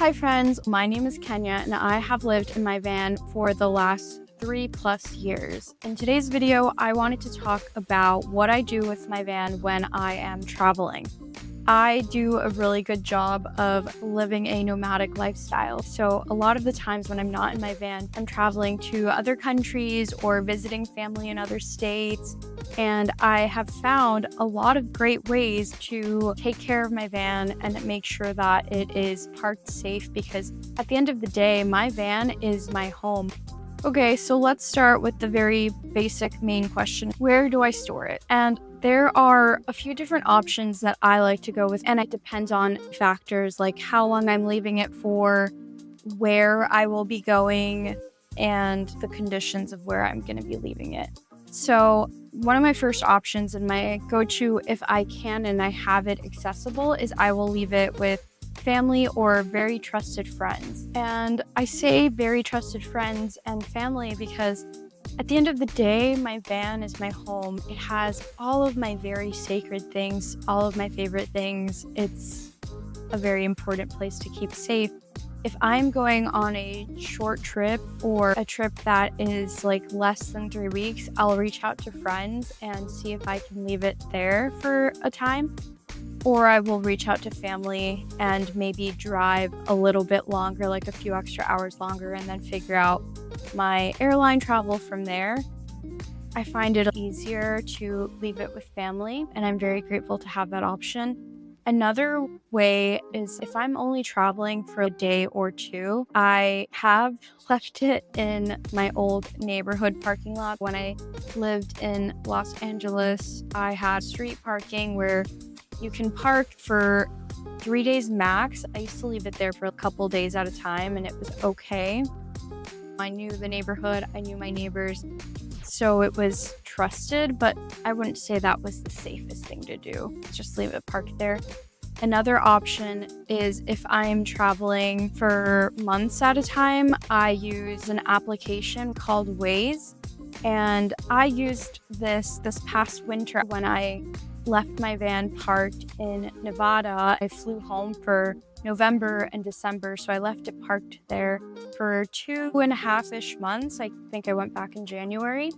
Hi friends, my name is Kenya and I have lived in my van for the last 3+ years. In today's video, I wanted to talk about what I do with my van when I am traveling. I do a really good job of living a nomadic lifestyle. So a lot of the times when I'm not in my van, I'm traveling to other countries or visiting family in other states. And I have found a lot of great ways to take care of my van and make sure that it is parked safe, because at the end of the day, my van is my home. Okay, so let's start with the very basic main question. Where do I store it? And there are a few different options that I like to go with, and it depends on factors like how long I'm leaving it for, where I will be going, and the conditions of where I'm going to be leaving it. So one of my first options and my go-to, if I can and I have it accessible, is I will leave it with family or very trusted friends. And I say very trusted friends and family because at the end of the day, my van is my home. It has all of my very sacred things, all of my favorite things. It's a very important place to keep safe. If I'm going on a short trip or a trip that is like less than 3 weeks, I'll reach out to friends and see if I can leave it there for a time. Or I will reach out to family and maybe drive a little bit longer, like a few extra hours longer, and then figure out my airline travel from there. I find it easier to leave it with family, and I'm very grateful to have that option. Another way is if I'm only traveling for a day or two, I have left it in my old neighborhood parking lot. When I lived in Los Angeles, I had street parking where you can park for 3 days max. I used to leave it there for a couple days at a time, and it was okay. I knew the neighborhood, I knew my neighbors, so it was trusted, but I wouldn't say that was the safest thing to do. Just leave it parked there. Another option is if I'm traveling for months at a time, I use an application called Waze. And I used this past winter when I left my van parked in Nevada. I flew home for November and December, so I left it parked there for 2.5-ish months. I think I went back in January.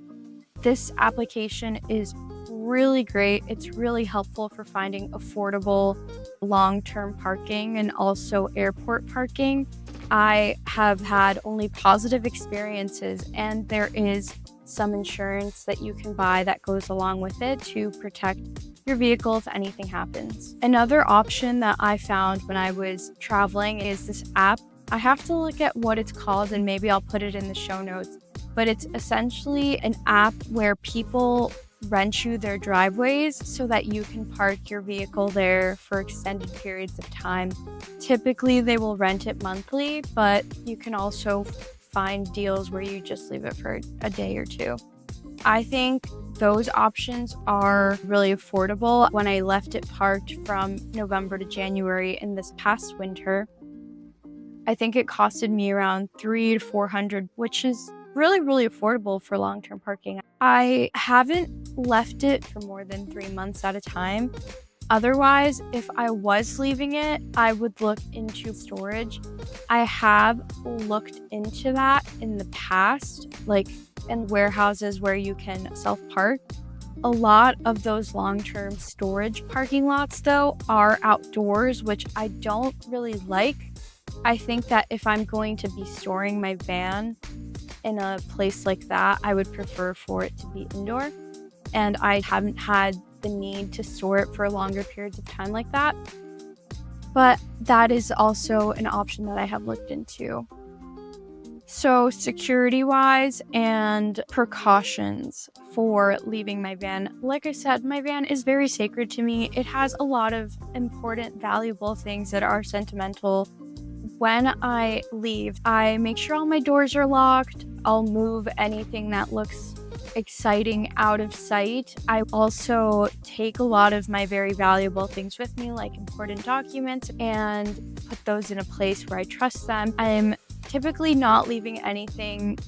This application is really great. It's really helpful for finding affordable long-term parking and also airport parking. I have had only positive experiences, and there is some insurance that you can buy that goes along with it to protect your vehicle if anything happens. Another option that I found when I was traveling is this app. I have to look at what it's called and maybe I'll put it in the show notes, but it's essentially an app where people rent you their driveways so that you can park your vehicle there for extended periods of time. Typically, they will rent it monthly, but you can also find deals where you just leave it for a day or two. I think those options are really affordable. When I left it parked from November to January in this past winter, I think it costed me around $300 to $400, which is really, really affordable for long-term parking. I haven't left it for more than 3 months at a time. Otherwise, if I was leaving it, I would look into storage. I have looked into that in the past, like in warehouses where you can self-park. A lot of those long-term storage parking lots, though, are outdoors, which I don't really like. I think that if I'm going to be storing my van in a place like that, I would prefer for it to be indoor. And I haven't had the need to store it for longer periods of time like that. But that is also an option that I have looked into. So security-wise and precautions for leaving my van. Like I said, my van is very sacred to me. It has a lot of important, valuable things that are sentimental. When I leave, I make sure all my doors are locked. I'll move anything that looks exciting out of sight. I also take a lot of my very valuable things with me, like important documents, and put those in a place where I trust them. I'm typically not leaving anything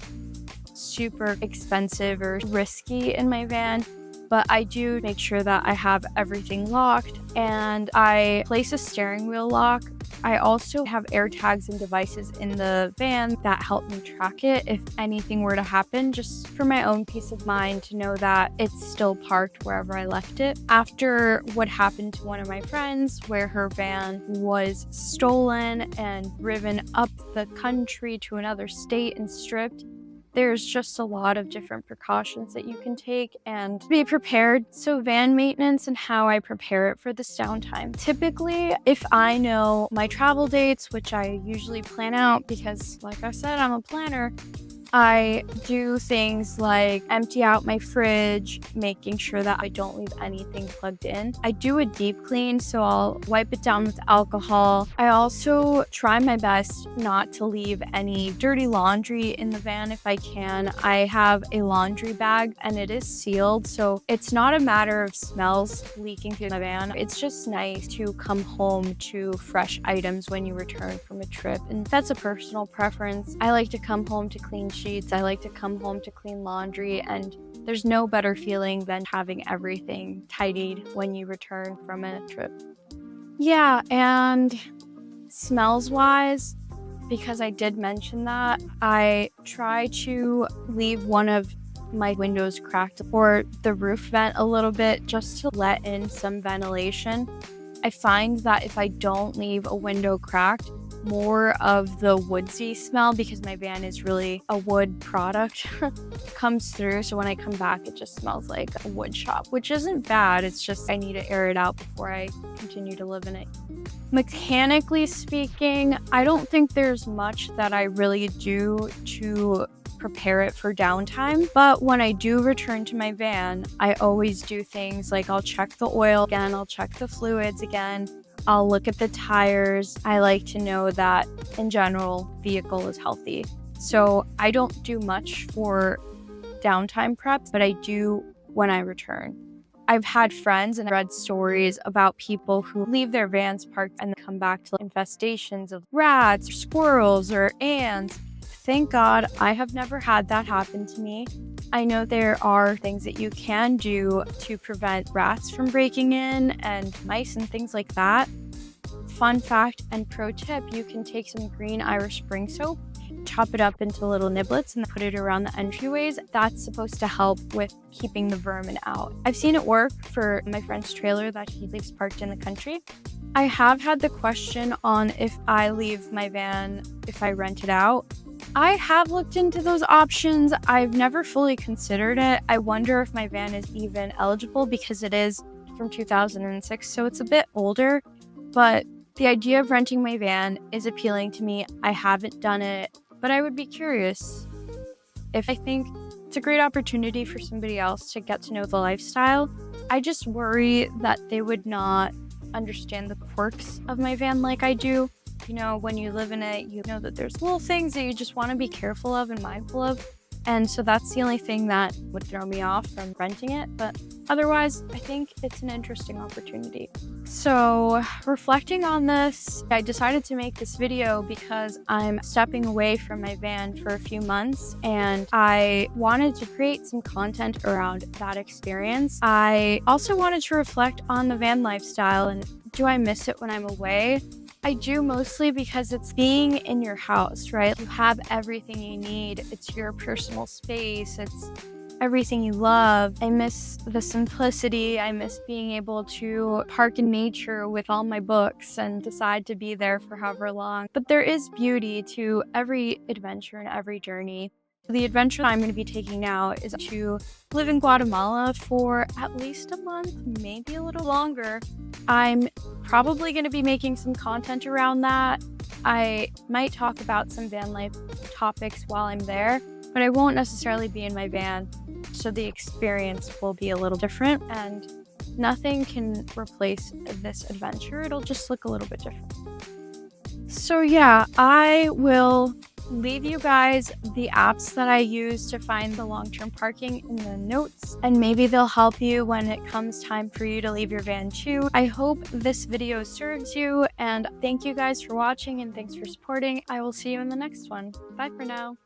super expensive or risky in my van. but I do make sure that I have everything locked, and I place a steering wheel lock. I also have AirTags and devices in the van that help me track it if anything were to happen, just for my own peace of mind to know that it's still parked wherever I left it. After what happened to one of my friends, where her van was stolen and driven up the country to another state and stripped, there's just a lot of different precautions that you can take and be prepared. So van maintenance and how I prepare it for this downtime. Typically, if I know my travel dates, which I usually plan out because, like I said, I'm a planner, I do things like empty out my fridge, making sure that I don't leave anything plugged in. I do a deep clean, so I'll wipe it down with alcohol. I also try my best not to leave any dirty laundry in the van if I can. I have a laundry bag and it is sealed, so it's not a matter of smells leaking through the van. It's just nice to come home to fresh items when you return from a trip, and that's a personal preference. I like to come home to clean sheets. I like to come home to clean laundry, and there's no better feeling than having everything tidied when you return from a trip. Yeah, and smells wise, because I did mention that, I try to leave one of my windows cracked or the roof vent a little bit just to let in some ventilation. I find that if I don't leave a window cracked, more of the woodsy smell, because my van is really a wood product, comes through. So when I come back, it just smells like a wood shop, which isn't bad. It's just I need to air it out before I continue to live in it. Mechanically speaking, I don't think there's much that I really do to prepare it for downtime, but when I do return to my van, I always do things like I'll check the oil again, I'll check the fluids again, I'll look at the tires. I like to know that in general, vehicle is healthy. So I don't do much for downtime prep, but I do when I return. I've had friends and read stories about people who leave their vans parked and come back to infestations of rats or squirrels or ants. Thank God I have never had that happen to me. I know there are things that you can do to prevent rats from breaking in and mice and things like that. Fun fact and pro tip, you can take some green Irish spring soap, chop it up into little niblets and put it around the entryways. That's supposed to help with keeping the vermin out. I've seen it work for my friend's trailer that he leaves parked in the country. I have had the question on if I leave my van, if I rent it out. I have looked into those options. I've never fully considered it. I wonder if my van is even eligible because it is from 2006, so it's a bit older. But the idea of renting my van is appealing to me. I haven't done it, but I would be curious. I think it's a great opportunity for somebody else to get to know the lifestyle. I just worry that they would not understand the quirks of my van like I do. You know, when you live in it, you know that there's little things that you just want to be careful of and mindful of. And so that's the only thing that would throw me off from renting it. But otherwise, I think it's an interesting opportunity. So reflecting on this, I decided to make this video because I'm stepping away from my van for a few months and I wanted to create some content around that experience. I also wanted to reflect on the van lifestyle and do I miss it when I'm away? I do, mostly because it's being in your house, right? You have everything you need. It's your personal space. It's everything you love. I miss the simplicity. I miss being able to park in nature with all my books and decide to be there for however long. But there is beauty to every adventure and every journey. The adventure I'm going to be taking now is to live in Guatemala for at least a month, maybe a little longer. I'm probably going to be making some content around that. I might talk about some van life topics while I'm there, but I won't necessarily be in my van, so the experience will be a little different, and nothing can replace this adventure. It'll just look a little bit different. So yeah, I will leave you guys the apps that I use to find the long-term parking in the notes, and maybe they'll help you when it comes time for you to leave your van too. I hope this video serves you, and thank you guys for watching and thanks for supporting. I will see you in the next one. Bye for now.